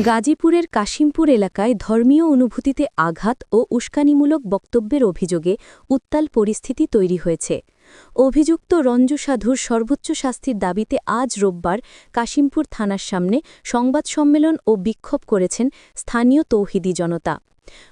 গাজীপুরের কাশিমপুর এলাকায় ধর্মীয় অনুভূতিতে আঘাত ও উস্কানিমূলক বক্তব্যের অভিযোগে উত্তাল পরিস্থিতি তৈরি হয়েছে। অভিযুক্ত রঞ্জু সাধুর সর্বোচ্চ শাস্তির দাবিতে আজ রোববার কাশিমপুর থানার সামনে সংবাদ সম্মেলন ও বিক্ষোভ করেছেন স্থানীয় তৌহিদি জনতা।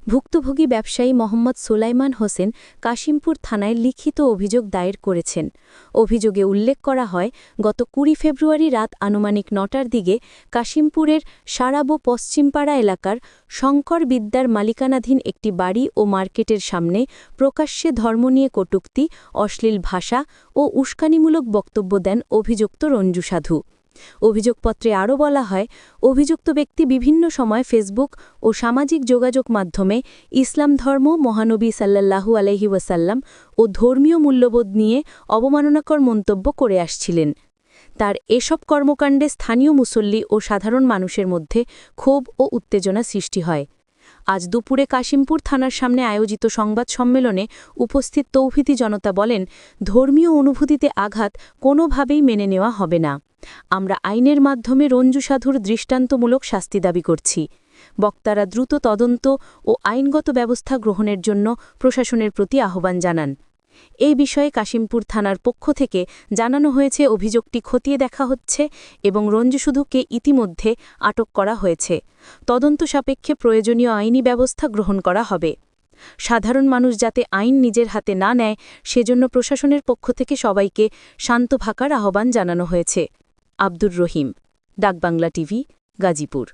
ভুক্তভোগী ব্যবসায়ী মোহাম্মদ সোলাইমান হোসেন কাশিমপুর থানায় লিখিত অভিযোগ দায়ের করেছেন। অভিযোগে উল্লেখ করা হয়, গত ২০ ফেব্রুয়ারি রাত আনুমানিক ৯টার দিকে কাশিমপুরের সারাবো পশ্চিমপাড়া এলাকার শঙ্কর বিদ্যার মালিকানাধীন একটি বাড়ি ও মার্কেটের সামনে প্রকাশ্যে ধর্ম নিয়ে কটূক্তি, অশ্লীল ভাষা ও উস্কানিমূলক বক্তব্য দেন অভিযুক্ত রঞ্জু সাধু। অভিযোগপত্রে আরও বলা হয়, অভিযুক্ত ব্যক্তি বিভিন্ন সময় ফেসবুক ও সামাজিক যোগাযোগ মাধ্যমে ইসলাম ধর্ম, মহানবী সাল্লাল্লাহু আলাইহি ওয়াসাল্লাম ও ধর্মীয় মূল্যবোধ নিয়ে অবমাননাকর মন্তব্য করে আসছিলেন। তার এসব কর্মকাণ্ডে স্থানীয় মুসল্লি ও সাধারণ মানুষের মধ্যে ক্ষোভ ও উত্তেজনা সৃষ্টি হয়। আজ দুপুরে কাশিমপুর থানার সামনে আয়োজিত সংবাদ সম্মেলনে উপস্থিত তৌহিদি জনতা বলেন, ধর্মীয় অনুভূতিতে আঘাত কোনোভাবেই মেনে নেওয়া হবে না। আমরা আইনের মাধ্যমে রঞ্জু সাধুর দৃষ্টান্তমূলক শাস্তি দাবি করছি। বক্তারা দ্রুত তদন্ত ও আইনগত ব্যবস্থা গ্রহণের জন্য প্রশাসনের প্রতি আহ্বান জানান। এই বিষয়ে কাশিমপুর থানার পক্ষ থেকে জানানো হয়েছে, অভিযোগটি খতিয়ে দেখা হচ্ছে এবং রঞ্জু সাধুকে ইতিমধ্যে আটক করা হয়েছে। তদন্ত সাপেক্ষে প্রয়োজনীয় আইনি ব্যবস্থা গ্রহণ করা হবে। সাধারণ মানুষ যাতে আইন নিজের হাতে না নেয়, সেজন্য প্রশাসনের পক্ষ থেকে সবাইকে শান্ত থাকার আহ্বান জানানো হয়েছে। আব্দুর রহিম, ডাকবাংলা টিভি, গাজীপুর।